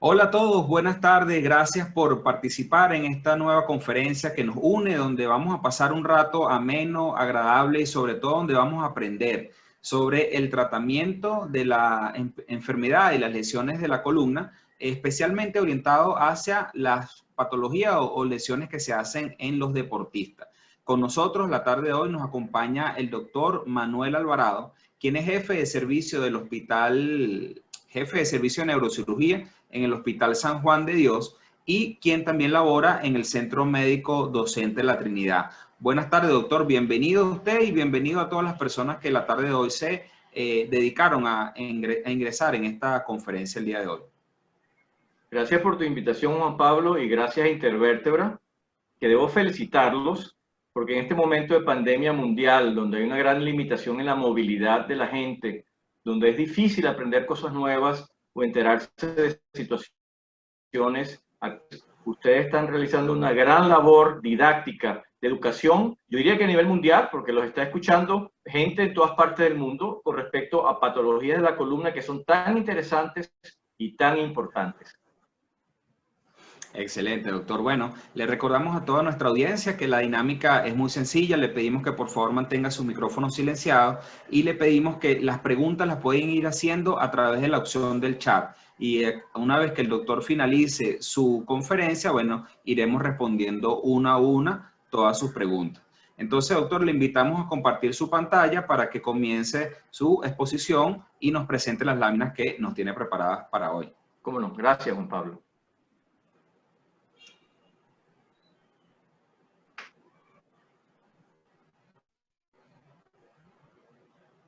Hola a todos, buenas tardes. Gracias por participar en esta nueva conferencia que nos une, donde vamos a pasar un rato ameno, agradable y sobre todo donde vamos a aprender sobre el tratamiento de la enfermedad y las lesiones de la columna, especialmente orientado hacia las patologías o lesiones que se hacen en los deportistas. Con nosotros la tarde de hoy nos acompaña el doctor Manuel Alvarado, quien es jefe de servicio del hospital, jefe de servicio de neurocirugía en el Hospital San Juan de Dios y quien también labora en el Centro Médico Docente La Trinidad. Buenas tardes, doctor. Bienvenido a usted y bienvenido a todas las personas que la tarde de hoy se dedicaron a ingresar en esta conferencia el día de hoy. Gracias por tu invitación, Juan Pablo, y gracias a Intervértebra, que debo felicitarlos, porque en este momento de pandemia mundial, donde hay una gran limitación en la movilidad de la gente, donde es difícil aprender cosas nuevas o enterarse de situaciones, ustedes están realizando una gran labor didáctica de educación, yo diría que a nivel mundial, porque los está escuchando gente en todas partes del mundo con respecto a patologías de la columna que son tan interesantes y tan importantes. Excelente, doctor. Bueno, le recordamos a toda nuestra audiencia que la dinámica es muy sencilla. Le pedimos que por favor mantenga su micrófono silenciado y le pedimos que las preguntas las pueden ir haciendo a través de la opción del chat. Y una vez que el doctor finalice su conferencia, bueno, iremos respondiendo una a una todas sus preguntas. Entonces, doctor, le invitamos a compartir su pantalla para que comience su exposición y nos presente las láminas que nos tiene preparadas para hoy. Cómo no, gracias, Juan Pablo.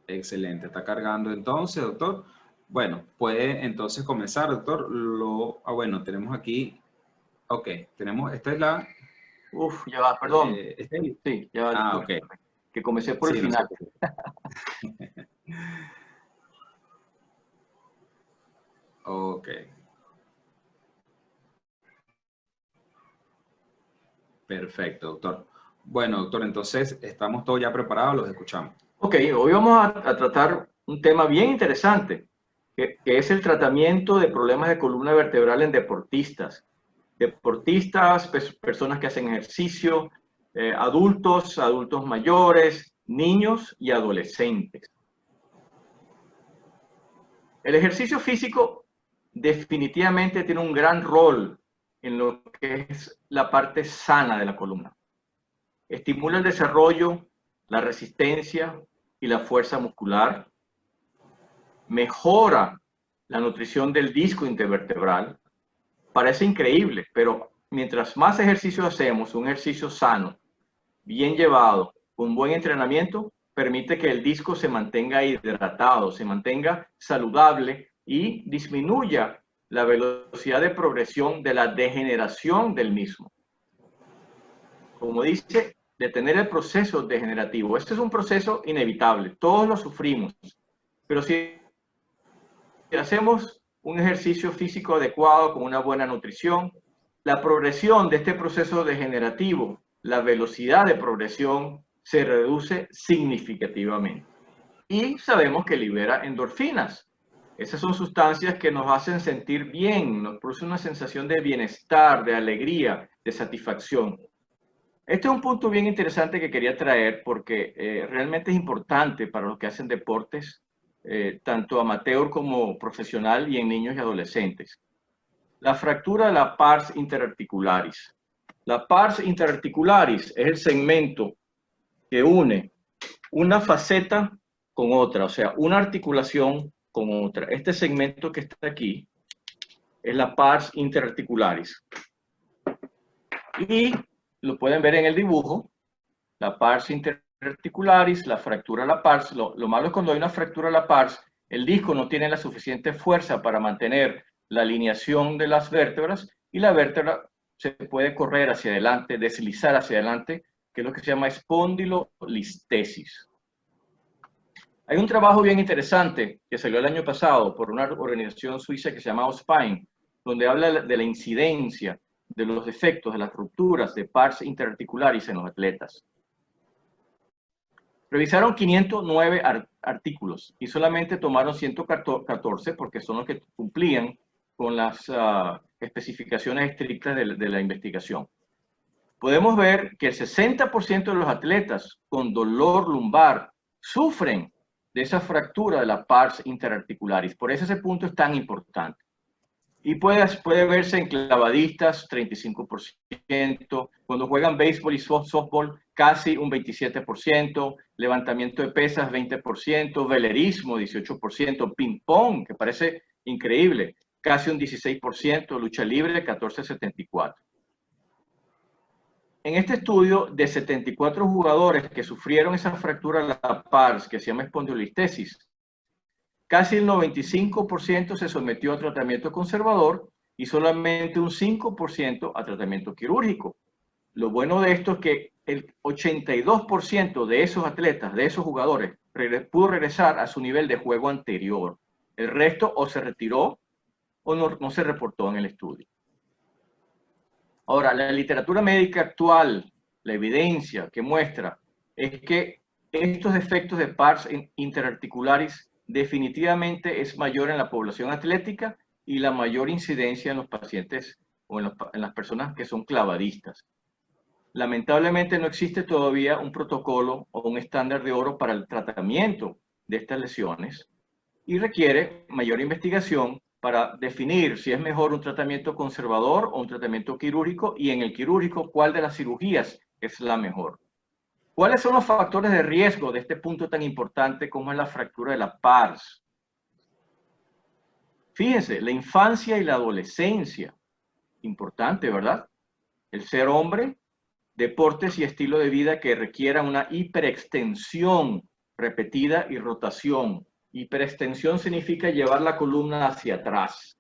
Excelente, está cargando entonces, doctor. Bueno, puede entonces comenzar, doctor. Bueno, tenemos aquí, ok, tenemos, esta es la... Uf, ya va, perdón. Sí, ya va. ah, ok. Que comencé por Sí, el final. Ok. Perfecto, doctor. Bueno, doctor, entonces estamos todos ya preparados, los escuchamos. Ok, hoy vamos a tratar un tema bien interesante, que es el tratamiento de problemas de columna vertebral en deportistas. Deportistas, personas que hacen ejercicio, adultos mayores, niños y adolescentes. El ejercicio físico definitivamente tiene un gran rol en lo que es la parte sana de la columna. Estimula el desarrollo, la resistencia y la fuerza muscular. Mejora la nutrición del disco intervertebral. Parece increíble, pero mientras más ejercicio hacemos, un ejercicio sano, bien llevado, con buen entrenamiento, permite que el disco se mantenga hidratado, se mantenga saludable y disminuya la velocidad de progresión de la degeneración del mismo. Como dice, detener el proceso degenerativo. Este es un proceso inevitable, todos lo sufrimos, pero si hacemos un ejercicio físico adecuado con una buena nutrición, la progresión de este proceso degenerativo, la velocidad de progresión se reduce significativamente. Y sabemos que libera endorfinas. Esas son sustancias que nos hacen sentir bien, nos produce una sensación de bienestar, de alegría, de satisfacción. Este es un punto bien interesante que quería traer porque realmente es importante para los que hacen deportes, tanto amateur como profesional y en niños y adolescentes. La fractura de la pars interarticularis. La pars interarticularis es el segmento que une una faceta con otra, o sea, una articulación con otra. Este segmento que está aquí es la pars interarticularis. Y lo pueden ver en el dibujo, la pars interarticularis, la fractura de la pars. Lo malo es cuando hay una fractura de la pars, el disco no tiene la suficiente fuerza para mantener la alineación de las vértebras y la vértebra se puede correr hacia adelante, deslizar hacia adelante, que es lo que se llama espondilolistesis. Hay un trabajo bien interesante que salió el año pasado por una organización suiza que se llama OSPINE, donde habla de la incidencia de los efectos de las rupturas de pars interarticularis en los atletas. Revisaron 509 artículos y solamente tomaron 114 porque son los que cumplían con las especificaciones estrictas de la investigación. Podemos ver que el 60% de los atletas con dolor lumbar sufren de esa fractura de la pars interarticularis. Por eso ese punto es tan importante. Y puede verse en clavadistas, 35%, cuando juegan béisbol y softball, casi un 27%, levantamiento de pesas, 20%, velerismo, 18%, ping-pong, que parece increíble, casi un 16%, lucha libre, 14,74%. En este estudio, de 74 jugadores que sufrieron esa fractura de la pars, que se llama espondilolistesis, casi el 95% se sometió a tratamiento conservador y solamente un 5% a tratamiento quirúrgico. Lo bueno de esto es que el 82% de esos atletas, de esos jugadores, pudo regresar a su nivel de juego anterior. El resto o se retiró o no se reportó en el estudio. Ahora, la literatura médica actual, la evidencia que muestra es que estos efectos de pars interarticularis definitivamente es mayor en la población atlética y la mayor incidencia en los pacientes o en las personas que son clavadistas. Lamentablemente no existe todavía un protocolo o un estándar de oro para el tratamiento de estas lesiones y requiere mayor investigación para definir si es mejor un tratamiento conservador o un tratamiento quirúrgico y en el quirúrgico cuál de las cirugías es la mejor. ¿Cuáles son los factores de riesgo de este punto tan importante como es la fractura de la pars? Fíjense, la infancia y la adolescencia, importante, ¿verdad? El ser hombre, deportes y estilo de vida que requieran una hiperextensión repetida y rotación. Hiperextensión significa llevar la columna hacia atrás.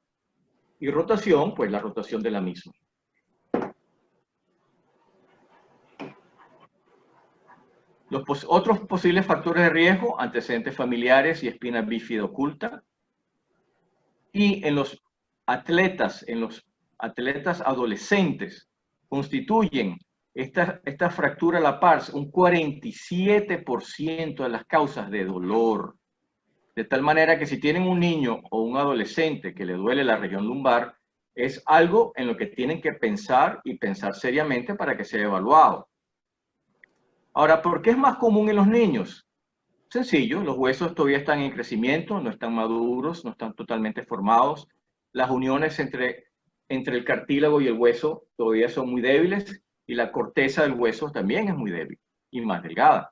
Y rotación, pues la rotación de la misma. Los otros posibles factores de riesgo, antecedentes familiares y espina bífida oculta. Y en los atletas adolescentes, constituyen esta fractura de la pars un 47% de las causas de dolor. De tal manera que si tienen un niño o un adolescente que le duele la región lumbar, es algo en lo que tienen que pensar y pensar seriamente para que sea evaluado. Ahora, ¿por qué es más común en los niños? Sencillo, los huesos todavía están en crecimiento, no están maduros, no están totalmente formados. Las uniones entre el cartílago y el hueso todavía son muy débiles y la corteza del hueso también es muy débil y más delgada.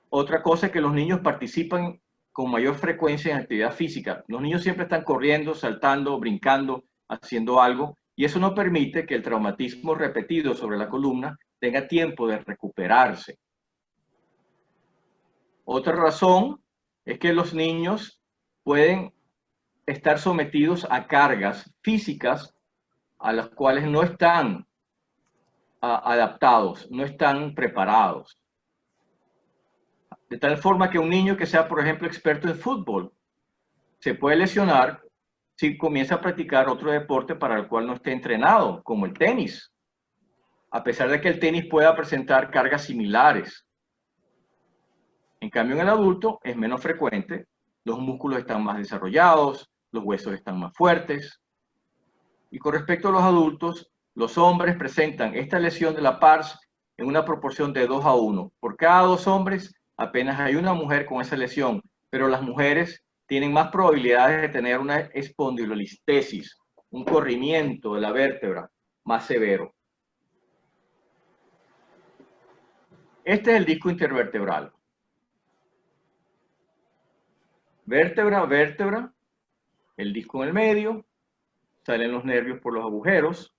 Otra cosa es que los niños participan con mayor frecuencia en actividad física. Los niños siempre están corriendo, saltando, brincando, haciendo algo, y eso no permite que el traumatismo repetido sobre la columna tenga tiempo de recuperarse. Otra razón es que los niños pueden estar sometidos a cargas físicas a las cuales no están adaptados, no están preparados. De tal forma que un niño que sea, por ejemplo, experto en fútbol, se puede lesionar si comienza a practicar otro deporte para el cual no esté entrenado, como el tenis. A pesar de que el tenis pueda presentar cargas similares. En cambio, en el adulto es menos frecuente, los músculos están más desarrollados, los huesos están más fuertes. Y con respecto a los adultos, los hombres presentan esta lesión de la pars en una proporción de 2 a 1. Por cada 2 hombres, apenas hay una mujer con esa lesión, pero las mujeres tienen más probabilidades de tener una espondilolistesis, un corrimiento de la vértebra más severo. Este es el disco intervertebral. Vértebra, vértebra, el disco en el medio, salen los nervios por los agujeros.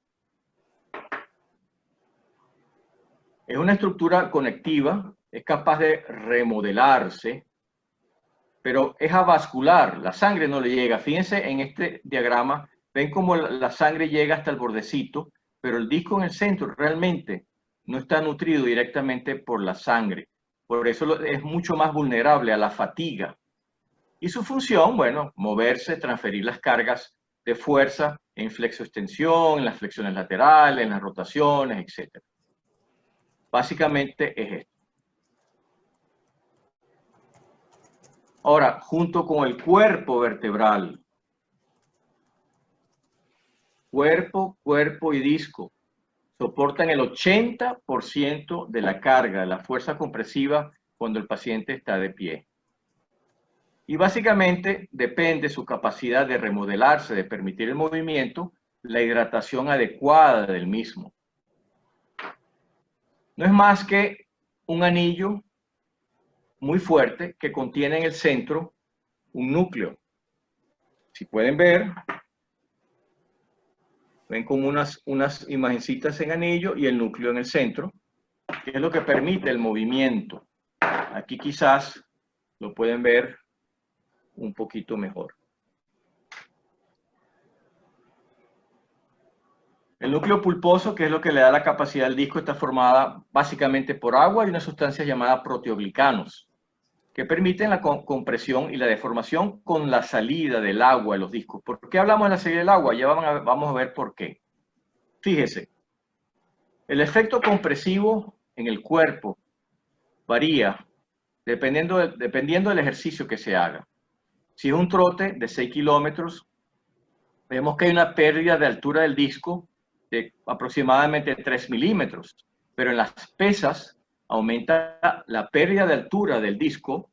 Es una estructura conectiva, es capaz de remodelarse, pero es avascular, la sangre no le llega. Fíjense en este diagrama, ven cómo la sangre llega hasta el bordecito, pero el disco en el centro realmente no está nutrido directamente por la sangre. Por eso es mucho más vulnerable a la fatiga. Y su función, bueno, moverse, transferir las cargas de fuerza en flexoextensión, en las flexiones laterales, en las rotaciones, etc. Básicamente es esto. Ahora, junto con el cuerpo vertebral, Cuerpo, cuerpo y disco soportan el 80% de la carga, de la fuerza compresiva cuando el paciente está de pie. Y básicamente depende su capacidad de remodelarse, de permitir el movimiento, la hidratación adecuada del mismo. No es más que un anillo muy fuerte que contiene en el centro un núcleo. Si pueden ver, ven como unas imagencitas en anillo y el núcleo en el centro, que es lo que permite el movimiento. Aquí quizás lo pueden ver un poquito mejor. El núcleo pulposo, que es lo que le da la capacidad al disco, está formada básicamente por agua y una sustancia llamada proteoglicanos, que permiten la compresión y la deformación con la salida del agua de los discos. ¿Por qué hablamos de la salida del agua? Ya vamos a ver por qué. Fíjese, el efecto compresivo en el cuerpo varía dependiendo del ejercicio que se haga. Si es un trote de 6 kilómetros, vemos que hay una pérdida de altura del disco de aproximadamente 3 milímetros, pero en las pesas aumenta la pérdida de altura del disco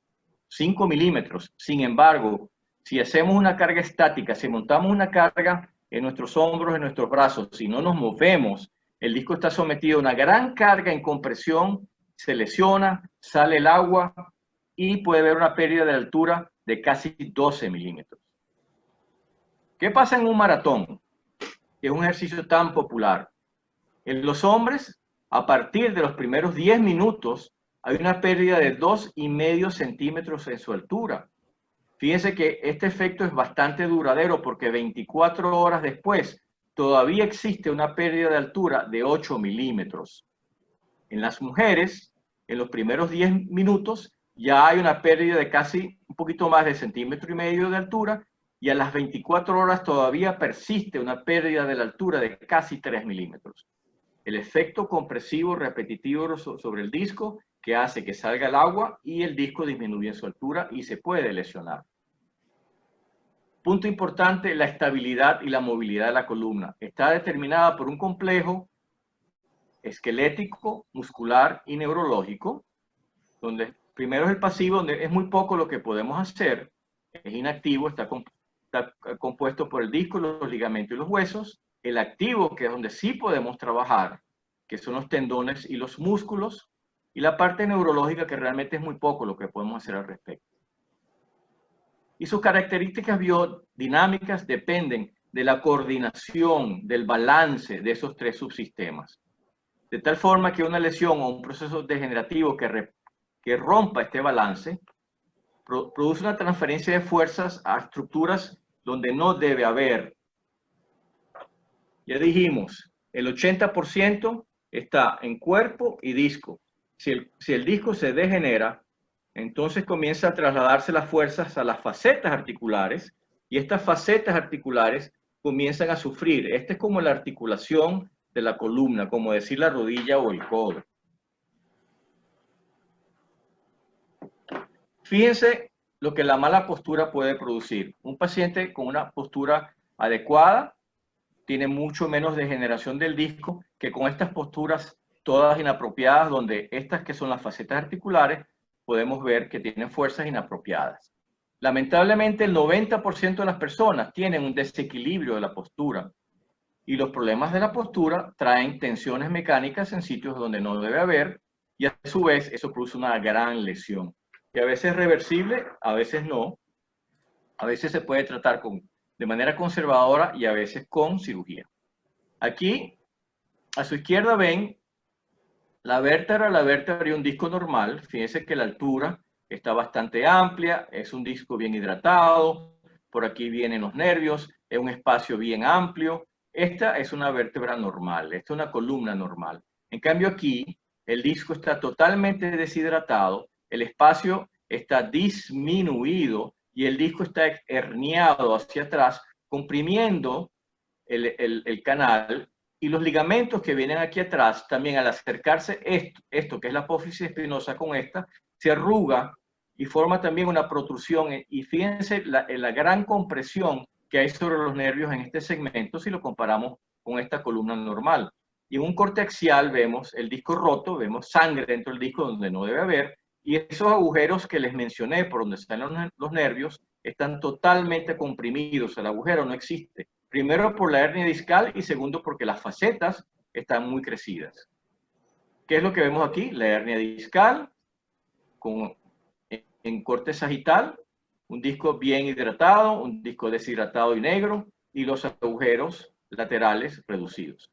5 milímetros. Sin embargo, si hacemos una carga estática, si montamos una carga en nuestros hombros, en nuestros brazos, si no nos movemos, el disco está sometido a una gran carga en compresión, se lesiona, sale el agua y puede haber una pérdida de altura de casi 12 milímetros. ¿Qué pasa en un maratón? Que es un ejercicio tan popular. En los hombres, a partir de los primeros 10 minutos, hay una pérdida de 2,5 centímetros en su altura. Fíjense que este efecto es bastante duradero porque 24 horas después todavía existe una pérdida de altura de 8 milímetros. En las mujeres, en los primeros 10 minutos, ya hay una pérdida de casi un poquito más de 1,5 centímetros de altura y a las 24 horas todavía persiste una pérdida de la altura de casi 3 milímetros. El efecto compresivo repetitivo sobre el disco que hace que salga el agua y el disco disminuye en su altura y se puede lesionar. Punto importante, la estabilidad y la movilidad de la columna. Está determinada por un complejo esquelético, muscular y neurológico, donde primero es el pasivo, donde es muy poco lo que podemos hacer, es inactivo, está compuesto por el disco, los ligamentos y los huesos. El activo, que es donde sí podemos trabajar, que son los tendones y los músculos, y la parte neurológica, que realmente es muy poco lo que podemos hacer al respecto. Y sus características biodinámicas dependen de la coordinación, del balance de esos tres subsistemas. De tal forma que una lesión o un proceso degenerativo que rompa este balance produce una transferencia de fuerzas a estructuras donde no debe haber. Ya dijimos, el 80% está en cuerpo y disco. Si el disco se degenera, entonces comienza a trasladarse las fuerzas a las facetas articulares y estas facetas articulares comienzan a sufrir. Esta es como la articulación de la columna, como decir la rodilla o el codo. Fíjense lo que la mala postura puede producir. Un paciente con una postura adecuada tiene mucho menos degeneración del disco que con estas posturas todas inapropiadas, donde estas que son las facetas articulares, podemos ver que tienen fuerzas inapropiadas. Lamentablemente, el 90% de las personas tienen un desequilibrio de la postura y los problemas de la postura traen tensiones mecánicas en sitios donde no debe haber y a su vez eso produce una gran lesión, que a veces es reversible, a veces no, a veces se puede tratar de manera conservadora y a veces con cirugía. Aquí, a su izquierda ven la vértebra y un disco normal. Fíjense que la altura está bastante amplia, es un disco bien hidratado, por aquí vienen los nervios, es un espacio bien amplio. Esta es una vértebra normal, esta es una columna normal. En cambio aquí, el disco está totalmente deshidratado, el espacio está disminuido y el disco está herniado hacia atrás, comprimiendo el canal. Y los ligamentos que vienen aquí atrás, también al acercarse esto que es la apófisis espinosa con esta, se arruga y forma también una protrusión. Y fíjense la gran compresión que hay sobre los nervios en este segmento si lo comparamos con esta columna normal. Y en un corte axial vemos el disco roto, vemos sangre dentro del disco donde no debe haber, y esos agujeros que les mencioné por donde están los nervios están totalmente comprimidos, el agujero no existe. Primero por la hernia discal y segundo porque las facetas están muy crecidas. ¿Qué es lo que vemos aquí? La hernia discal en corte sagital, un disco bien hidratado, un disco deshidratado y negro, y los agujeros laterales reducidos.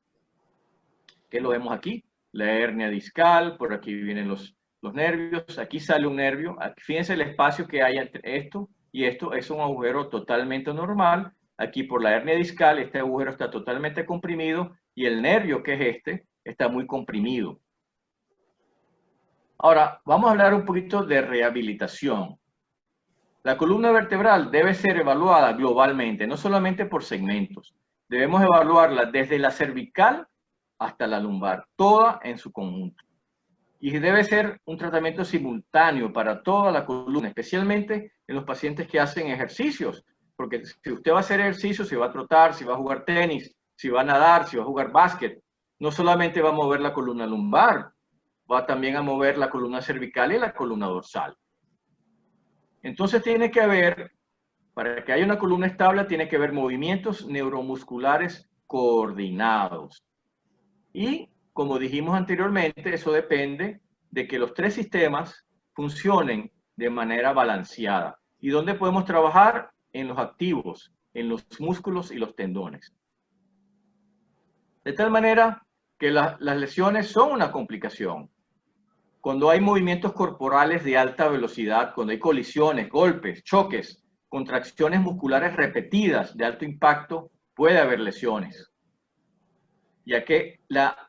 ¿Qué lo vemos aquí? La hernia discal, por aquí vienen los nervios, aquí sale un nervio, fíjense el espacio que hay entre esto y esto, es un agujero totalmente normal. Aquí por la hernia discal, este agujero está totalmente comprimido y el nervio, que es este, está muy comprimido. Ahora, vamos a hablar un poquito de rehabilitación. La columna vertebral debe ser evaluada globalmente, no solamente por segmentos. Debemos evaluarla desde la cervical hasta la lumbar, toda en su conjunto. Y debe ser un tratamiento simultáneo para toda la columna, especialmente en los pacientes que hacen ejercicios. Porque si usted va a hacer ejercicio, si va a trotar, si va a jugar tenis, si va a nadar, si va a jugar básquet, no solamente va a mover la columna lumbar, va también a mover la columna cervical y la columna dorsal. Entonces tiene que haber, para que haya una columna estable, tiene que haber movimientos neuromusculares coordinados. Y, como dijimos anteriormente, eso depende de que los tres sistemas funcionen de manera balanceada. ¿Y dónde podemos trabajar? En los activos, en los músculos y los tendones. De tal manera que las lesiones son una complicación. Cuando hay movimientos corporales de alta velocidad, cuando hay colisiones, golpes, choques, contracciones musculares repetidas de alto impacto, puede haber lesiones, ya que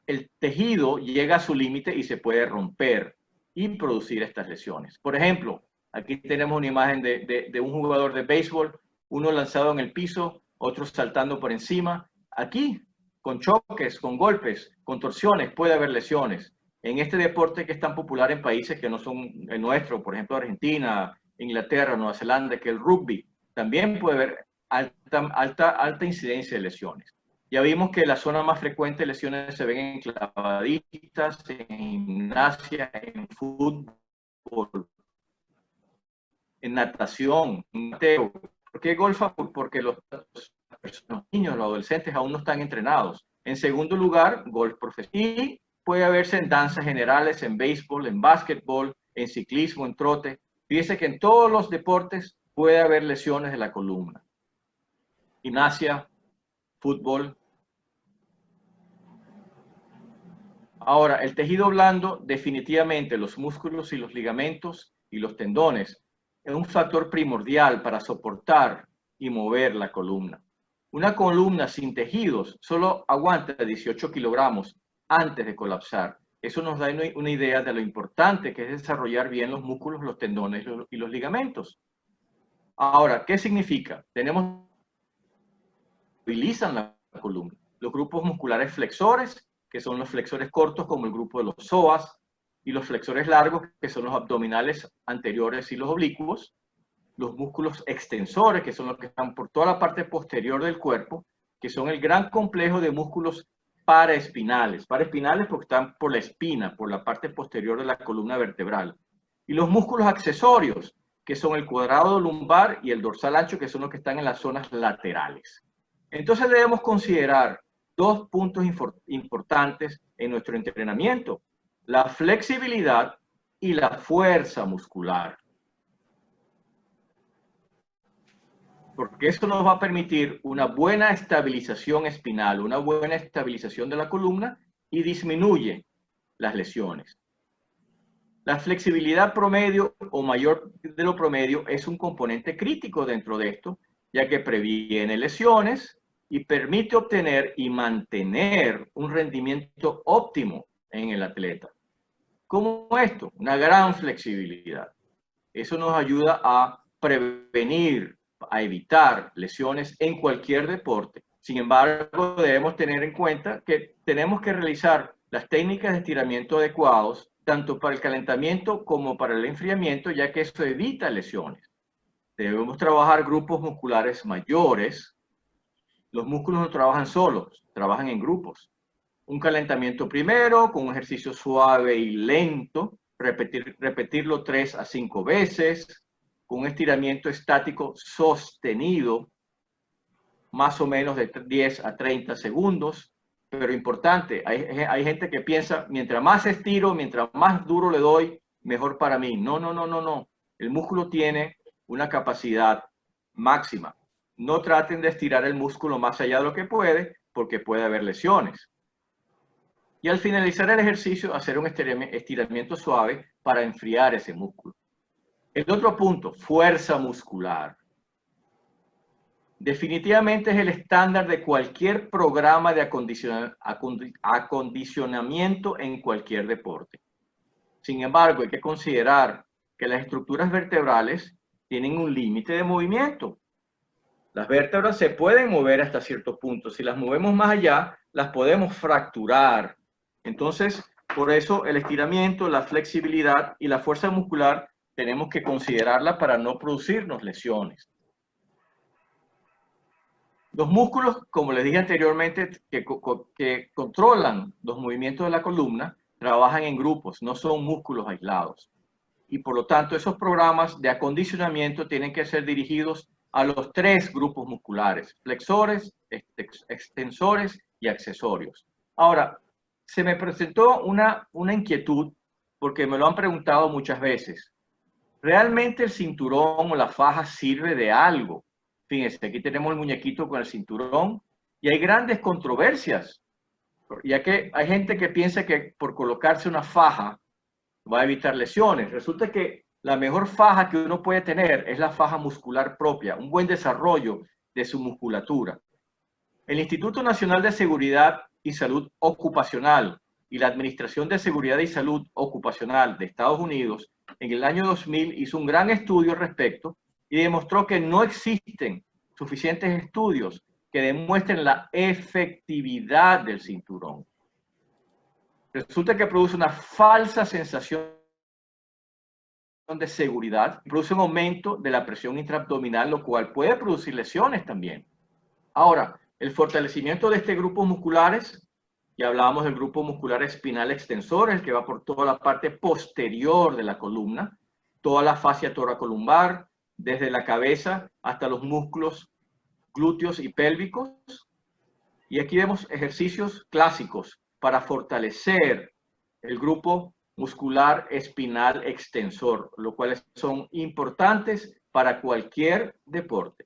el tejido llega a su límite y se puede romper y producir estas lesiones. Por ejemplo, aquí tenemos una imagen de un jugador de béisbol, uno lanzado en el piso, otro saltando por encima. Aquí, con choques, con golpes, contorsiones, puede haber lesiones. En este deporte que es tan popular en países que no son el nuestro, por ejemplo Argentina, Inglaterra, Nueva Zelanda, que el rugby, también puede haber alta incidencia de lesiones. Ya vimos que la zona más frecuente de lesiones se ven en clavadistas, en gimnasia, en fútbol, en natación, en mateo. ¿Por qué golf? Porque los niños, los adolescentes aún no están entrenados. En segundo lugar, golf profesional. Y puede haberse en danzas generales, en béisbol, en básquetbol, en ciclismo, en trote. Fíjese que en todos los deportes puede haber lesiones de la columna. Gimnasia, fútbol. Ahora, el tejido blando, definitivamente los músculos y los ligamentos y los tendones, es un factor primordial para soportar y mover la columna. Una columna sin tejidos solo aguanta 18 kilogramos antes de colapsar. Eso nos da una idea de lo importante que es desarrollar bien los músculos, los tendones y los ligamentos. Ahora, ¿qué significa? Movilizan la columna. Los grupos musculares flexores, que son los flexores cortos como el grupo de los psoas, y los flexores largos, que son los abdominales anteriores y los oblicuos. Los músculos extensores, que son los que están por toda la parte posterior del cuerpo, que son el gran complejo de músculos paraespinales. Paraespinales porque están por la espina, por la parte posterior de la columna vertebral. Y los músculos accesorios, que son el cuadrado lumbar y el dorsal ancho, que son los que están en las zonas laterales. Entonces debemos considerar dos puntos importantes en nuestro entrenamiento: la flexibilidad y la fuerza muscular. Porque eso nos va a permitir una buena estabilización espinal, una buena estabilización de la columna y disminuye las lesiones. La flexibilidad promedio o mayor de lo promedio es un componente crítico dentro de esto, ya que previene lesiones y permite obtener y mantener un rendimiento óptimo en el atleta. ¿Cómo esto? Una gran flexibilidad. Eso nos ayuda a prevenir, a evitar lesiones en cualquier deporte. Sin embargo, debemos tener en cuenta que tenemos que realizar las técnicas de estiramiento adecuados, tanto para el calentamiento como para el enfriamiento, ya que eso evita lesiones. Debemos trabajar grupos musculares mayores Los músculos no trabajan solos, trabajan en grupos. Un calentamiento primero, con un ejercicio suave y lento, repetirlo 3 a 5 veces, con un estiramiento estático sostenido, más o menos de 10 a 30 segundos. Pero importante, hay gente que piensa, mientras más estiro, mientras más duro le doy, mejor para mí. No, no, no, no, no. El músculo tiene una capacidad máxima. No traten de estirar el músculo más allá de lo que puede, porque puede haber lesiones. Y al finalizar el ejercicio, hacer un estiramiento suave para enfriar ese músculo. El otro punto, fuerza muscular. Definitivamente es el estándar de cualquier programa de acondicionamiento en cualquier deporte. Sin embargo, hay que considerar que las estructuras vertebrales tienen un límite de movimiento. Las vértebras se pueden mover hasta cierto punto. Si las movemos más allá, las podemos fracturar. Entonces, por eso el estiramiento, la flexibilidad y la fuerza muscular tenemos que considerarla para no producirnos lesiones. Los músculos, como les dije anteriormente, que controlan los movimientos de la columna, trabajan en grupos, no son músculos aislados. Y por lo tanto, esos programas de acondicionamiento tienen que ser dirigidos a los 3 grupos musculares: flexores, extensores y accesorios. Ahora, se me presentó una inquietud, porque me lo han preguntado muchas veces. ¿Realmente el cinturón o la faja sirve de algo? Fíjense, aquí tenemos el muñequito con el cinturón y hay grandes controversias, ya que hay gente que piensa que por colocarse una faja va a evitar lesiones. Resulta que la mejor faja que uno puede tener es la faja muscular propia, un buen desarrollo de su musculatura. El Instituto Nacional de Seguridad y Salud Ocupacional y la Administración de Seguridad y Salud Ocupacional de Estados Unidos en el año 2000 hizo un gran estudio al respecto y demostró que no existen suficientes estudios que demuestren la efectividad del cinturón. Resulta que produce una falsa sensación de seguridad, produce un aumento de la presión intraabdominal, lo cual puede producir lesiones también. Ahora, el fortalecimiento de estos grupos musculares, ya hablábamos del grupo muscular espinal extensor, el que va por toda la parte posterior de la columna, toda la fascia toracolumbar, desde la cabeza hasta los músculos glúteos y pélvicos. Y aquí vemos ejercicios clásicos para fortalecer el grupo muscular espinal extensor, lo cual son importantes para cualquier deporte.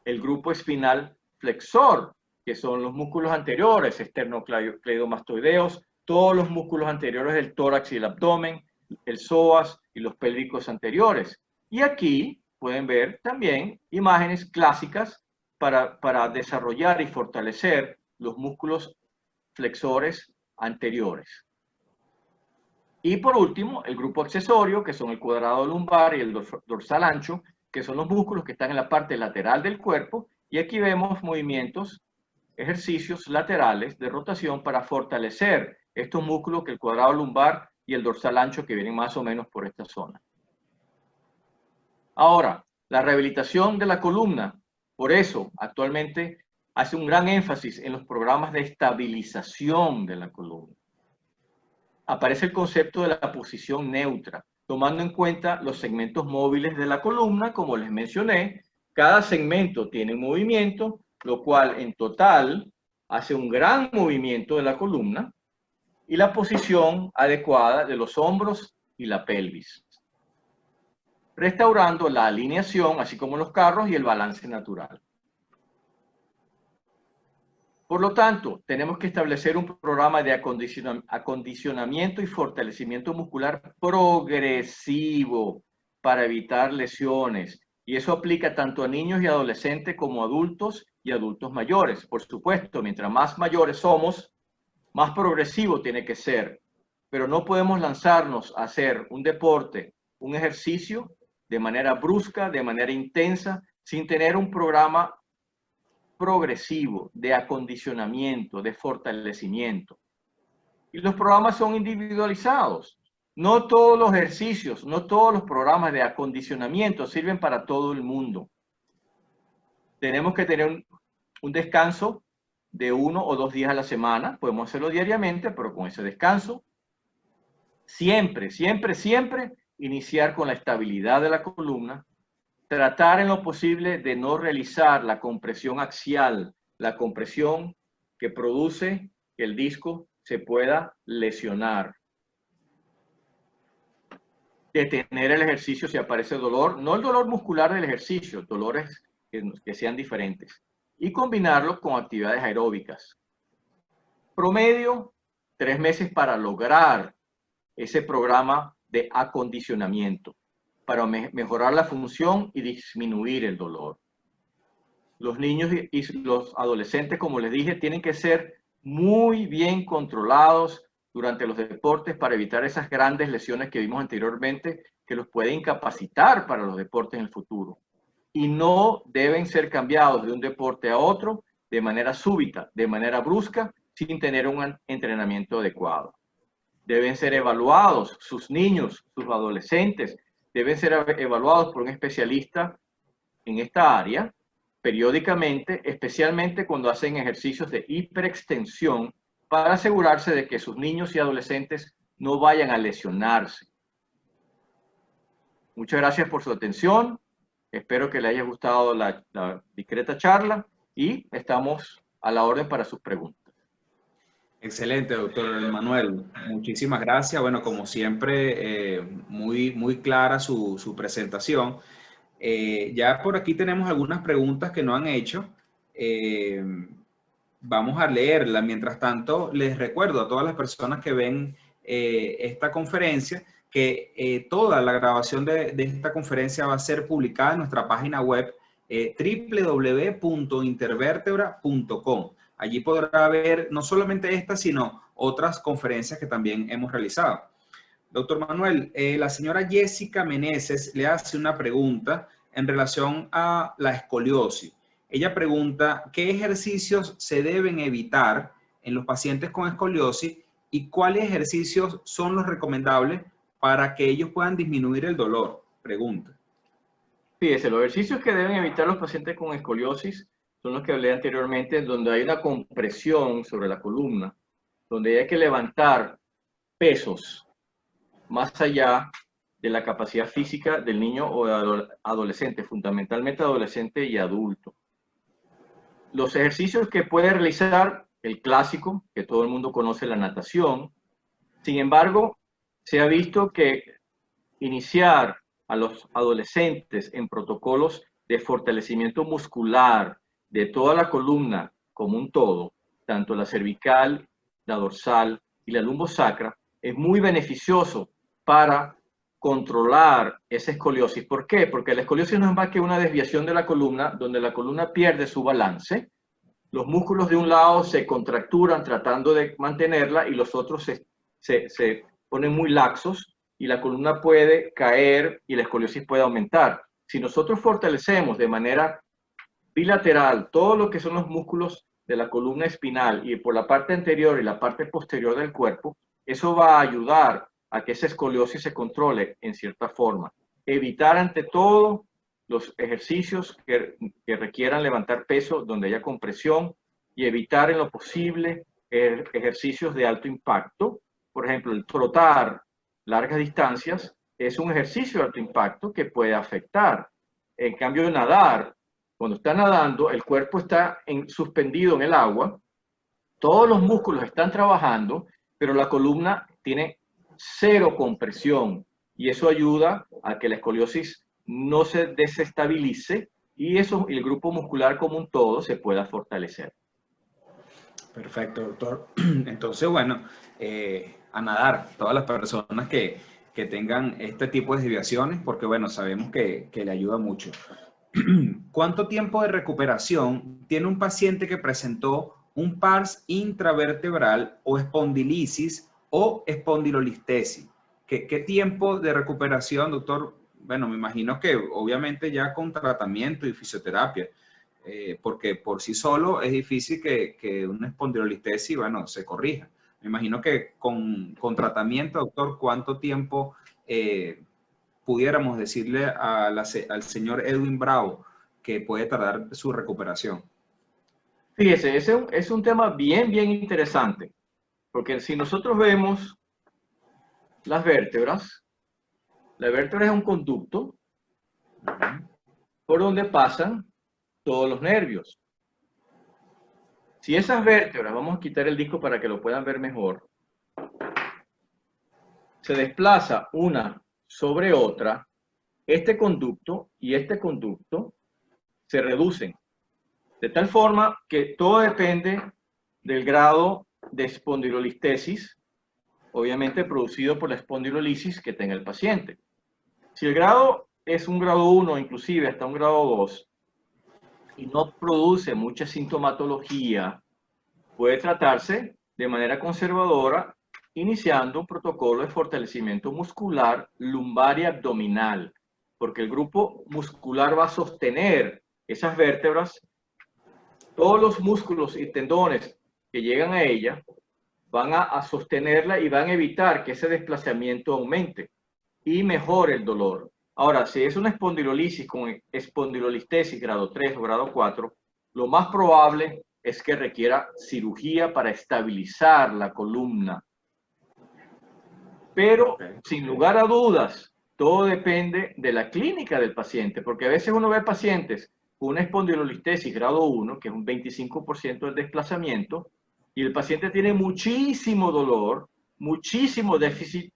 El grupo espinal flexor, que son los músculos anteriores, esternocleidomastoideos, todos los músculos anteriores del tórax y el abdomen, el psoas y los pélvicos anteriores. Y aquí pueden ver también imágenes clásicas para desarrollar y fortalecer los músculos flexores anteriores. Y por último, el grupo accesorio, que son el cuadrado lumbar y el dorsal ancho, que son los músculos que están en la parte lateral del cuerpo. Y aquí vemos movimientos, ejercicios laterales de rotación para fortalecer estos músculos, que el cuadrado lumbar y el dorsal ancho, que vienen más o menos por esta zona. Ahora, la rehabilitación de la columna, por eso actualmente hace un gran énfasis en los programas de estabilización de la columna. Aparece el concepto de la posición neutra, tomando en cuenta los segmentos móviles de la columna. Como les mencioné, cada segmento tiene un movimiento, lo cual en total hace un gran movimiento de la columna, y la posición adecuada de los hombros y la pelvis, restaurando la alineación, así como los carros, y el balance natural. Por lo tanto, tenemos que establecer un programa de acondicionamiento y fortalecimiento muscular progresivo para evitar lesiones. Y eso aplica tanto a niños y adolescentes como a adultos y adultos mayores. Por supuesto, mientras más mayores somos, más progresivo tiene que ser. Pero no podemos lanzarnos a hacer un deporte, un ejercicio, de manera brusca, de manera intensa, sin tener un programa progresivo de acondicionamiento, de fortalecimiento. Y los programas son individualizados. No todos los ejercicios, no todos los programas de acondicionamiento sirven para todo el mundo. Tenemos que tener Un descanso de 1 o 2 días a la semana, podemos hacerlo diariamente, pero con ese descanso, siempre, siempre, siempre iniciar con la estabilidad de la columna, tratar en lo posible de no realizar la compresión axial, la compresión que produce que el disco se pueda lesionar. Detener el ejercicio si aparece dolor, no el dolor muscular del ejercicio, dolores que sean diferentes, y combinarlo con actividades aeróbicas. Promedio, 3 meses para lograr ese programa de acondicionamiento, para mejorar la función y disminuir el dolor. Los niños y los adolescentes, como les dije, tienen que ser muy bien controlados durante los deportes para evitar esas grandes lesiones que vimos anteriormente que los pueden incapacitar para los deportes en el futuro. Y no deben ser cambiados de un deporte a otro de manera súbita, de manera brusca, sin tener un entrenamiento adecuado. Deben ser evaluados, sus niños, sus adolescentes, deben ser evaluados por un especialista en esta área periódicamente, especialmente cuando hacen ejercicios de hiperextensión, para asegurarse de que sus niños y adolescentes no vayan a lesionarse. Muchas gracias por su atención. Espero que le haya gustado la discreta charla y estamos a la orden para sus preguntas. Excelente, doctor Manuel. Muchísimas gracias. Bueno, como siempre, muy clara su presentación. Ya por aquí tenemos algunas preguntas que no han hecho. Vamos a leerla. Mientras tanto, les recuerdo a todas las personas que ven esta conferencia que toda la grabación de esta conferencia va a ser publicada en nuestra página web www.intervertebra.com. Allí podrá ver no solamente esta, sino otras conferencias que también hemos realizado. Doctor Manuel, la señora Jessica Meneses le hace una pregunta en relación a la escoliosis. Ella pregunta, ¿qué ejercicios se deben evitar en los pacientes con escoliosis y cuáles ejercicios son los recomendables para que ellos puedan disminuir el dolor? Pregunta. Fíjese, los ejercicios que deben evitar los pacientes con escoliosis son los que hablé anteriormente, donde hay una compresión sobre la columna, donde hay que levantar pesos más allá de la capacidad física del niño o adolescente, fundamentalmente adolescente y adulto. Los ejercicios que puede realizar, el clásico, que todo el mundo conoce, la natación. Sin embargo, se ha visto que iniciar a los adolescentes en protocolos de fortalecimiento muscular de toda la columna como un todo, tanto la cervical, la dorsal y la lumbosacra, es muy beneficioso para controlar esa escoliosis. ¿Por qué? Porque la escoliosis no es más que una desviación de la columna, donde la columna pierde su balance, los músculos de un lado se contracturan tratando de mantenerla y los otros se ponen muy laxos y la columna puede caer y la escoliosis puede aumentar. Si nosotros fortalecemos de manera bilateral todo lo que son los músculos de la columna espinal y por la parte anterior y la parte posterior del cuerpo, eso va a ayudar a que esa escoliosis se controle en cierta forma. Evitar ante todo los ejercicios que requieran levantar peso donde haya compresión y evitar en lo posible ejercicios de alto impacto. Por ejemplo, el trotar largas distancias es un ejercicio de alto impacto que puede afectar. En cambio, nadar, cuando está nadando, el cuerpo está suspendido en el agua, todos los músculos están trabajando, pero la columna tiene cero compresión y eso ayuda a que la escoliosis no se desestabilice y el grupo muscular como un todo se pueda fortalecer. Perfecto, doctor. Entonces, bueno, a nadar, todas las personas que tengan este tipo de desviaciones, porque bueno, sabemos que le ayuda mucho. ¿Cuánto tiempo de recuperación tiene un paciente que presentó un PARS intravertebral o espondilisis o espondilolistesis? ¿Qué tiempo de recuperación, doctor? Bueno, me imagino que obviamente ya con tratamiento y fisioterapia, porque por sí solo es difícil que una espondilolistesis, bueno, se corrija. Me imagino que con tratamiento, doctor, ¿cuánto tiempo pudiéramos decirle al señor Edwin Bravo que puede tardar su recuperación? Fíjese, ese es un tema bien interesante, porque si nosotros vemos las vértebras, la vértebra es un conducto por donde pasan todos los nervios. Si esas vértebras, vamos a quitar el disco para que lo puedan ver mejor, se desplaza una sobre otra, este conducto y este conducto se reducen. De tal forma que todo depende del grado de espondilolistesis, obviamente producido por la espondilolisis que tenga el paciente. Si el grado es un grado 1, inclusive hasta un grado 2, y no produce mucha sintomatología, puede tratarse de manera conservadora, iniciando un protocolo de fortalecimiento muscular lumbar y abdominal, porque el grupo muscular va a sostener esas vértebras. Todos los músculos y tendones que llegan a ella van a sostenerla y van a evitar que ese desplazamiento aumente y mejore el dolor. Ahora, si es una espondilolisis con espondilolistesis grado 3 o grado 4, lo más probable es que requiera cirugía para estabilizar la columna. Pero, sin lugar a dudas, todo depende de la clínica del paciente, porque a veces uno ve pacientes con una espondilolistesis grado 1, que es un 25% del desplazamiento, y el paciente tiene muchísimo dolor, muchísimo déficit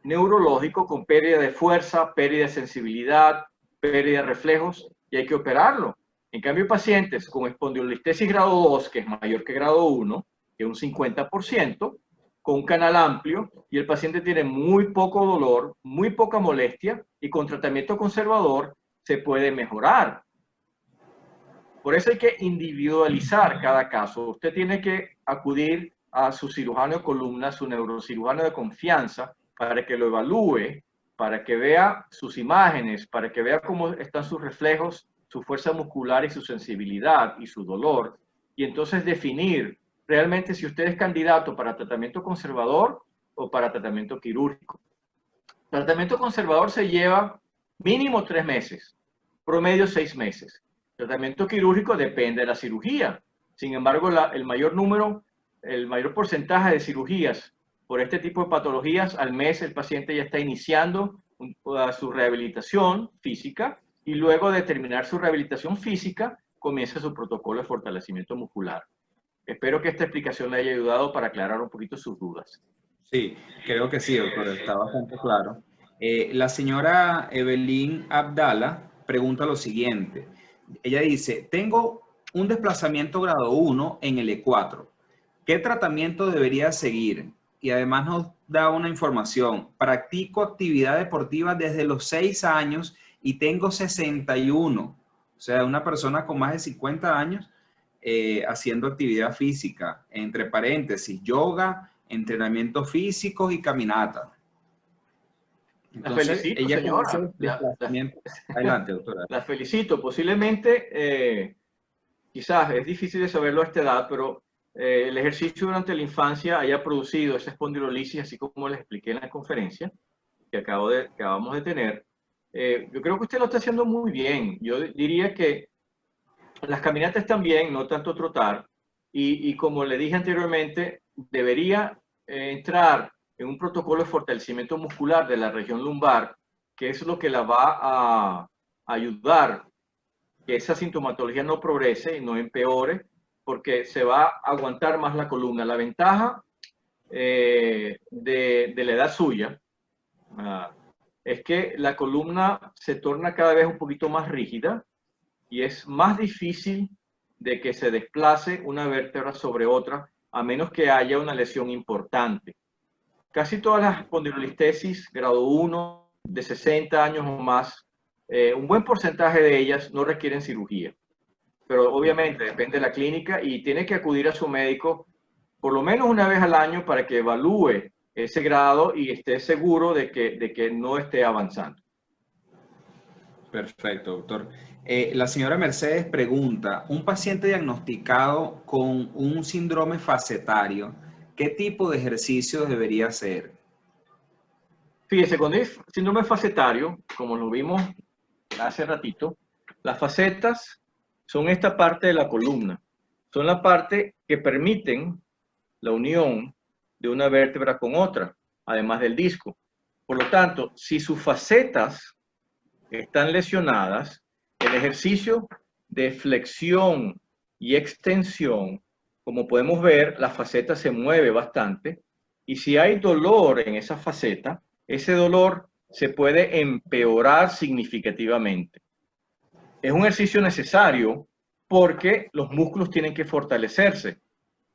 neurológico con pérdida de fuerza, pérdida de sensibilidad, pérdida de reflejos, y hay que operarlo. En cambio, pacientes con espondilolistesis grado 2, que es mayor que grado 1, que es un 50%, con un canal amplio, y el paciente tiene muy poco dolor, muy poca molestia, y con tratamiento conservador se puede mejorar. Por eso hay que individualizar cada caso. Usted tiene que acudir a su cirujano de columna, su neurocirujano de confianza, para que lo evalúe, para que vea sus imágenes, para que vea cómo están sus reflejos, su fuerza muscular y su sensibilidad y su dolor. Y entonces definir realmente si usted es candidato para tratamiento conservador o para tratamiento quirúrgico. Tratamiento conservador se lleva mínimo 3 meses, promedio 6 meses. Tratamiento quirúrgico depende de la cirugía. Sin embargo, el mayor porcentaje de cirugías por este tipo de patologías, al mes el paciente ya está iniciando su rehabilitación física y luego de terminar su rehabilitación física comienza su protocolo de fortalecimiento muscular. Espero que esta explicación le haya ayudado para aclarar un poquito sus dudas. Sí, creo que sí, doctor, está bastante claro. La señora Evelyn Abdala pregunta lo siguiente. Ella dice, tengo un desplazamiento grado 1 en el E4. ¿Qué tratamiento debería seguir? Y además nos da una información. Practico actividad deportiva desde los 6 años y tengo 61. O sea, una persona con más de 50 años haciendo actividad física. Entre paréntesis, yoga, entrenamientos físicos y caminata. Entonces, la felicito, ella señora. Adelante, doctora. La felicito. Posiblemente, quizás es difícil de saberlo a esta edad, pero el ejercicio durante la infancia haya producido esa espondilolisis, así como les expliqué en la conferencia que acabamos de tener. Yo creo que usted lo está haciendo muy bien. Yo diría que las caminatas también, no tanto trotar, y como le dije anteriormente, debería entrar en un protocolo de fortalecimiento muscular de la región lumbar, que es lo que la va a ayudar que esa sintomatología no progrese y no empeore, porque se va a aguantar más la columna. La ventaja de la edad suya es que la columna se torna cada vez un poquito más rígida y es más difícil de que se desplace una vértebra sobre otra, a menos que haya una lesión importante. Casi todas las espondilolistesis grado 1 de 60 años o más, un buen porcentaje de ellas no requieren cirugía. Pero obviamente depende de la clínica y tiene que acudir a su médico por lo menos una vez al año para que evalúe ese grado y esté seguro de que no esté avanzando. Perfecto, doctor. La señora Mercedes pregunta, un paciente diagnosticado con un síndrome facetario, ¿qué tipo de ejercicios debería hacer? Fíjese, cuando es síndrome facetario, como lo vimos hace ratito, las facetas son esta parte de la columna. son la parte que permiten la unión de una vértebra con otra, además del disco. Por lo tanto, si sus facetas están lesionadas, el ejercicio de flexión y extensión, como podemos ver, la faceta se mueve bastante, y si hay dolor en esa faceta, ese dolor se puede empeorar significativamente. Es un ejercicio necesario porque los músculos tienen que fortalecerse.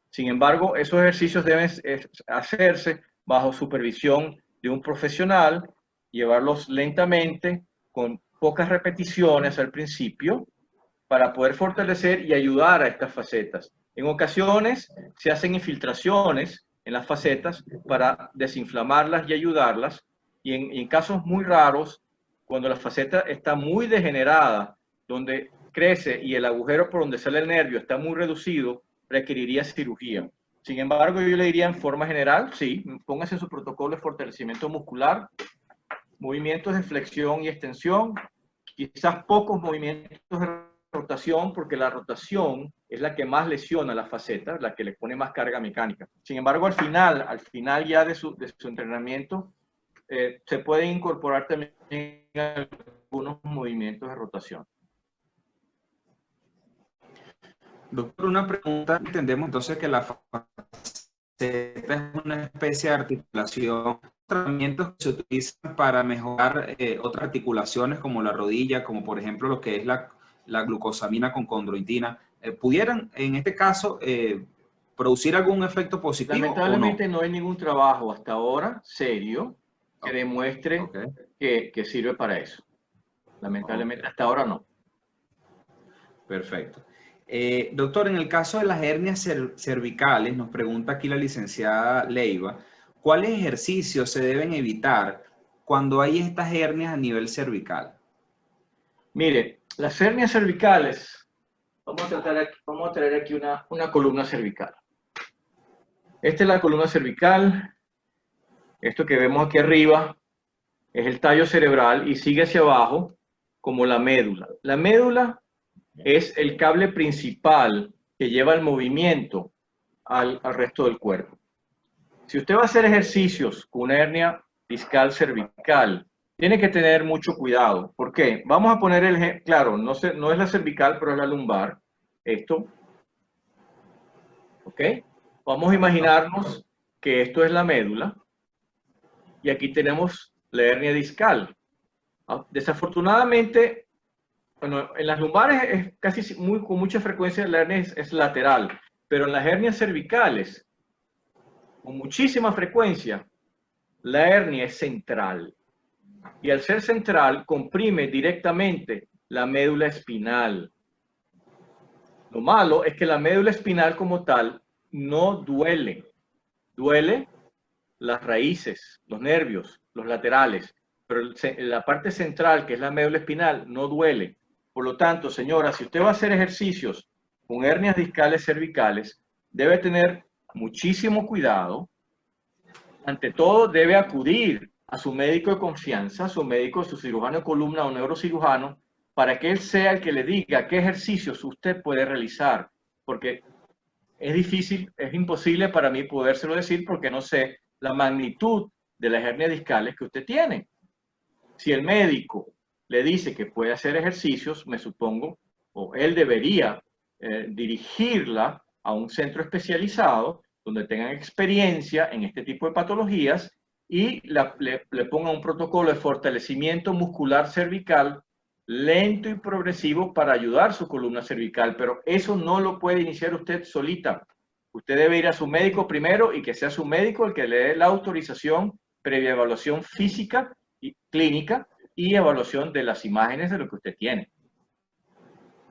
Sin embargo, esos ejercicios deben hacerse bajo supervisión de un profesional, llevarlos lentamente, con pocas repeticiones al principio, para poder fortalecer y ayudar a estas facetas. En ocasiones se hacen infiltraciones en las facetas para desinflamarlas y ayudarlas, y en casos muy raros, cuando la faceta está muy degenerada, donde crece y el agujero por donde sale el nervio está muy reducido, requeriría cirugía. Sin embargo, yo le diría en forma general, sí, póngase en su protocolo de fortalecimiento muscular, movimientos de flexión y extensión, quizás pocos movimientos de rotación, porque la rotación es la que más lesiona las facetas, la que le pone más carga mecánica. Sin embargo, al final ya de su entrenamiento, se puede incorporar también algunos movimientos de rotación. Doctor, una pregunta. Entendemos entonces que la faceta es una especie de articulación. Tratamientos que se utilizan para mejorar otras articulaciones como la rodilla, como por ejemplo lo que es la glucosamina con condroitina, ¿pudieran en este caso producir algún efecto positivo? Lamentablemente no hay ningún trabajo hasta ahora serio que demuestre que sirve para eso. Lamentablemente hasta ahora no. Perfecto. Doctor, en el caso de las hernias cervicales, nos pregunta aquí la licenciada Leiva, ¿cuáles ejercicios se deben evitar cuando hay estas hernias a nivel cervical? Mire, las hernias cervicales, vamos a traer aquí una columna cervical. Esta es la columna cervical. Esto que vemos aquí arriba es el tallo cerebral y sigue hacia abajo como la médula. La médula es el cable principal que lleva el movimiento al resto del cuerpo. Si usted va a hacer ejercicios con una hernia discal cervical, tiene que tener mucho cuidado. ¿Por qué? Vamos a poner el ejemplo, claro, no es la cervical, pero es la lumbar. Esto. ¿Ok? Vamos a imaginarnos que esto es la médula y aquí tenemos la hernia discal. Desafortunadamente, bueno, en las lumbares es casi con mucha frecuencia la hernia es lateral, pero en las hernias cervicales, con muchísima frecuencia, la hernia es central. Y al ser central, comprime directamente la médula espinal. Lo malo es que la médula espinal como tal no duele. Duele las raíces, los nervios, los laterales, pero la parte central, que es la médula espinal, no duele. Por lo tanto, señora, si usted va a hacer ejercicios con hernias discales cervicales, debe tener muchísimo cuidado. Ante todo, debe acudir a su médico de confianza, su médico, su cirujano de columna o neurocirujano, para que él sea el que le diga qué ejercicios usted puede realizar, porque es difícil, es imposible para mí podérselo decir porque no sé la magnitud de las hernias discales que usted tiene. Si el médico le dice que puede hacer ejercicios, me supongo, o él debería dirigirla a un centro especializado donde tengan experiencia en este tipo de patologías y le ponga un protocolo de fortalecimiento muscular cervical lento y progresivo para ayudar su columna cervical, pero eso no lo puede iniciar usted solita. Usted debe ir a su médico primero y que sea su médico el que le dé la autorización previa evaluación física y clínica y evaluación de las imágenes de lo que usted tiene.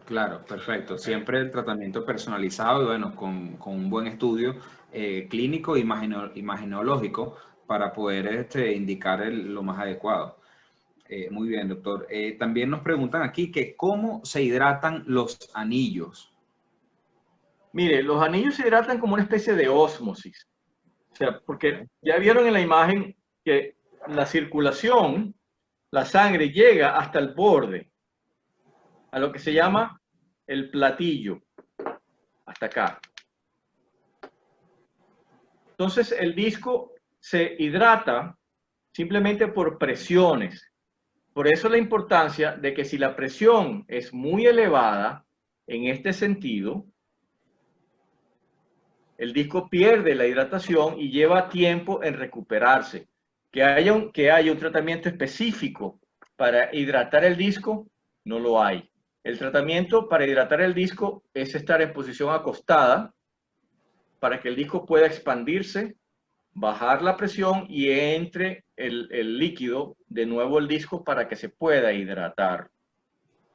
Claro, perfecto. Siempre el tratamiento personalizado y bueno, con un buen estudio clínico e imagenológico para poder indicar lo más adecuado. Muy bien, doctor. También nos preguntan aquí que cómo se hidratan los anillos. Mire, los anillos se hidratan como una especie de ósmosis. O sea, porque ya vieron en la imagen que la circulación, la sangre llega hasta el borde, a lo que se llama el platillo. hasta acá. Entonces el disco se hidrata simplemente por presiones. Por eso la importancia de que si la presión es muy elevada en este sentido, el disco pierde la hidratación y lleva tiempo en recuperarse. Que haya un tratamiento específico para hidratar el disco, no lo hay. El tratamiento para hidratar el disco es estar en posición acostada para que el disco pueda expandirse, bajar la presión y entre el líquido de nuevo el disco para que se pueda hidratar.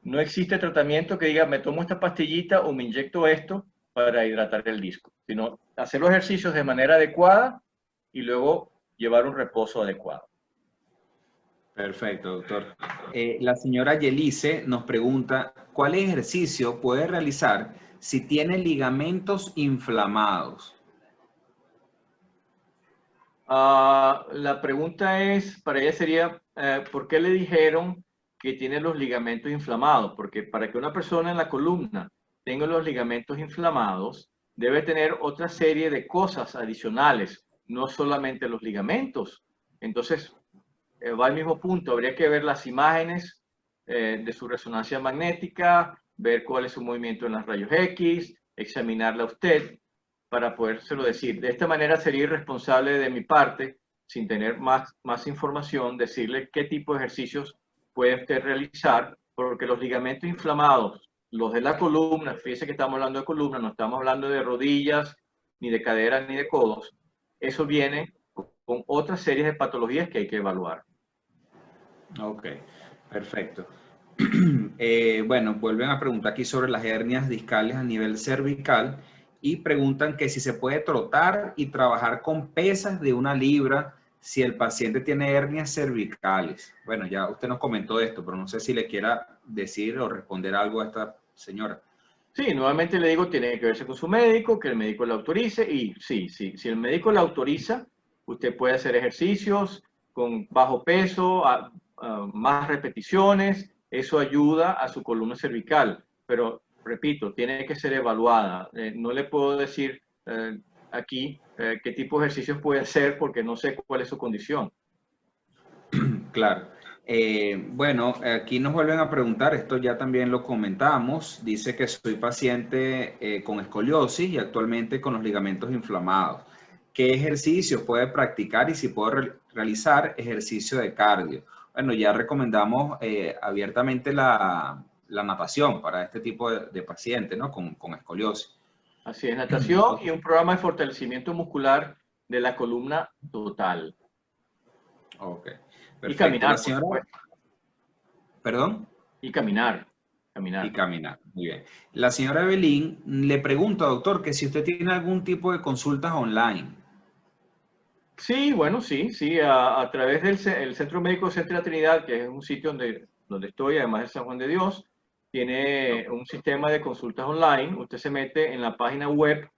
No existe tratamiento que diga me tomo esta pastillita o me inyecto esto para hidratar el disco, sino hacer los ejercicios de manera adecuada y luego llevar un reposo adecuado. Perfecto, doctor. La señora Yelice nos pregunta, ¿cuál ejercicio puede realizar si tiene ligamentos inflamados? La pregunta es, para ella sería, ¿por qué le dijeron que tiene los ligamentos inflamados? Porque para que una persona en la columna tenga los ligamentos inflamados, debe tener otra serie de cosas adicionales, no solamente los ligamentos. Entonces, va al mismo punto, habría que ver las imágenes de su resonancia magnética, ver cuál es su movimiento en los rayos X, examinarla a usted para podérselo decir. De esta manera sería irresponsable de mi parte, sin tener más información, decirle qué tipo de ejercicios puede usted realizar, porque los ligamentos inflamados, los de la columna, fíjese que estamos hablando de columna, no estamos hablando de rodillas, ni de caderas, ni de codos, eso viene con otras series de patologías que hay que evaluar. Ok, perfecto. Bueno, vuelven a preguntar aquí sobre las hernias discales a nivel cervical y preguntan que si se puede trotar y trabajar con pesas de 1 libra si el paciente tiene hernias cervicales. Bueno, ya usted nos comentó esto, pero no sé si le quiera decir o responder algo a esta señora. Sí, nuevamente le digo, tiene que verse con su médico, que el médico le autorice y sí, si el médico le autoriza, usted puede hacer ejercicios con bajo peso, más repeticiones, eso ayuda a su columna cervical, pero repito, tiene que ser evaluada. No le puedo decir aquí qué tipo de ejercicios puede hacer porque no sé cuál es su condición. Claro. Bueno, aquí nos vuelven a preguntar, esto ya también lo comentamos, dice que soy paciente con escoliosis y actualmente con los ligamentos inflamados. ¿Qué ejercicios puede practicar y si puedo realizar ejercicio de cardio? Bueno, ya recomendamos abiertamente la natación para este tipo de pacientes, ¿no? Con escoliosis. Así es, natación y un programa de fortalecimiento muscular de la columna total. Ok, Y perfecto. La caminar, por señora, supuesto. perdón. Y caminar, Y caminar. caminar, muy bien. La señora Evelyn le pregunta, doctor, que si usted tiene algún tipo de consultas online. Sí, bueno, sí, a través del el Centro Médico Centro de la Trinidad, que es un sitio donde estoy, además de San Juan de Dios, tiene un sistema de consultas online. Usted se mete en la página web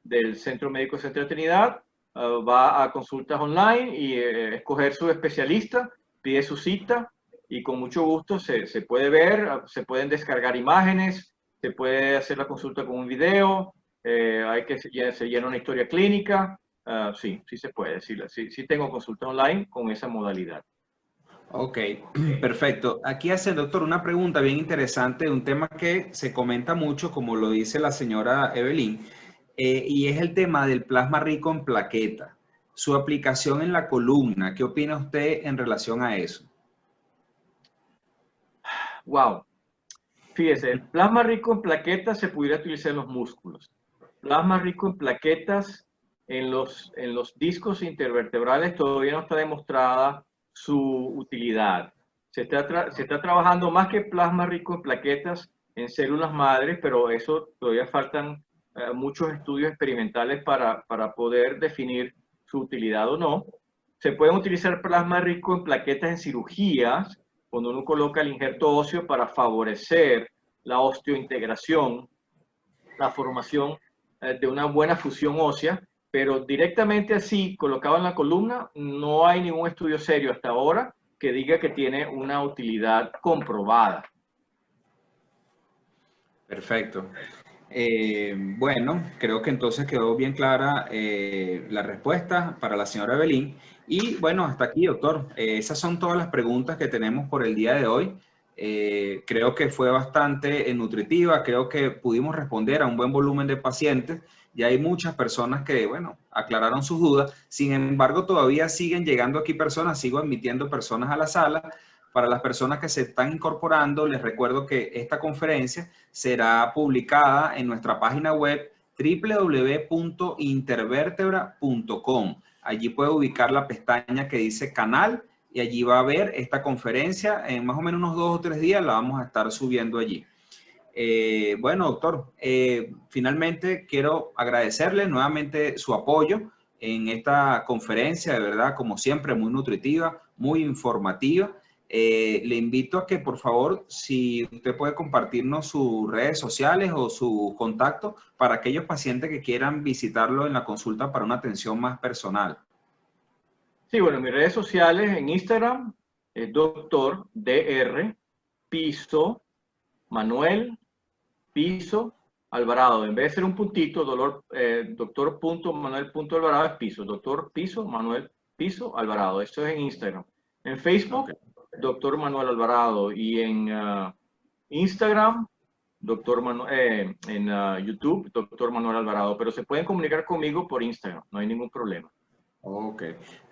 del Centro Médico Centro de la Trinidad, va a consultas online y escoger su especialista, pide su cita y con mucho gusto se puede ver, se pueden descargar imágenes, se puede hacer la consulta con un video, se llena una historia clínica. Sí se puede, sí tengo consulta online con esa modalidad. Ok, perfecto. Aquí hace el doctor una pregunta bien interesante, un tema que se comenta mucho, como lo dice la señora Evelyn, y es el tema del plasma rico en plaqueta. Su aplicación en la columna, ¿qué opina usted en relación a eso? Wow. Fíjese, el plasma rico en plaquetas se pudiera utilizar en los músculos. Plasma rico en plaquetas en los discos intervertebrales todavía no está demostrada su utilidad. Se está trabajando más que plasma rico en plaquetas en células madres, pero eso todavía faltan muchos estudios experimentales para poder definir su utilidad o no. Se pueden utilizar plasma rico en plaquetas en cirugías, cuando uno coloca el injerto óseo para favorecer la osteointegración, la formación de una buena fusión ósea, pero directamente así, colocado en la columna, no hay ningún estudio serio hasta ahora que diga que tiene una utilidad comprobada. Perfecto. Bueno, creo que entonces quedó bien clara la respuesta para la señora Evelyn. Y bueno, hasta aquí, doctor. Esas son todas las preguntas que tenemos por el día de hoy. Creo que fue bastante nutritiva, creo que pudimos responder a un buen volumen de pacientes. Y hay muchas personas que, bueno, aclararon sus dudas. Sin embargo, todavía siguen llegando aquí personas, sigo admitiendo personas a la sala. Para las personas que se están incorporando, les recuerdo que esta conferencia será publicada en nuestra página web www.intervertebra.com. Allí puede ubicar la pestaña que dice canal y allí va a ver esta conferencia. En más o menos unos 2 o 3 días la vamos a estar subiendo allí. Bueno, doctor, finalmente quiero agradecerle nuevamente su apoyo en esta conferencia, de verdad, como siempre, muy nutritiva, muy informativa. Le invito a que, por favor, si usted puede compartirnos sus redes sociales o su contacto para aquellos pacientes que quieran visitarlo en la consulta para una atención más personal. Sí, bueno, mis redes sociales en Instagram es Dr. Dr. Piso Manuel Piso Alvarado. En vez de ser un puntito, doctor.manuel.alvarado es Piso. Doctor Piso Manuel Piso Alvarado. Esto es en Instagram. En Facebook, okay. Doctor Manuel Alvarado. Y en Instagram, en YouTube, Doctor Manuel Alvarado. Pero se pueden comunicar conmigo por Instagram. No hay ningún problema. Ok,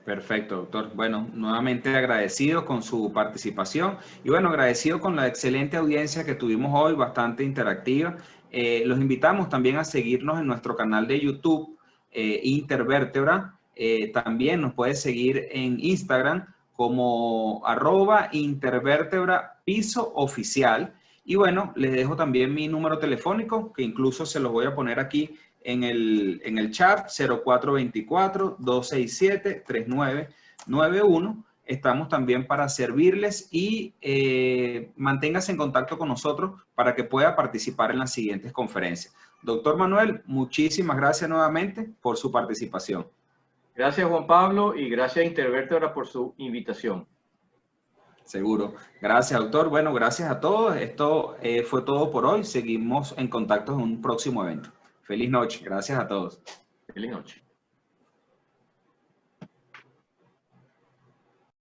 perfecto, doctor. Bueno, nuevamente agradecido con su participación y bueno, agradecido con la excelente audiencia que tuvimos hoy, bastante interactiva. Los invitamos también a seguirnos en nuestro canal de YouTube, Intervertebra. También nos puede seguir en Instagram como @intervertebra piso oficial. Y bueno, les dejo también mi número telefónico, que incluso se los voy a poner aquí en el chat, 0424-267-3991. Estamos también para servirles y manténgase en contacto con nosotros para que pueda participar en las siguientes conferencias. Doctor Manuel, muchísimas gracias nuevamente por su participación. Gracias, Juan Pablo, y gracias a Intervertebra por su invitación. Seguro. Gracias, doctor. Bueno, gracias a todos. Esto fue todo por hoy. Seguimos en contacto en un próximo evento. Feliz noche. Gracias a todos. Feliz noche.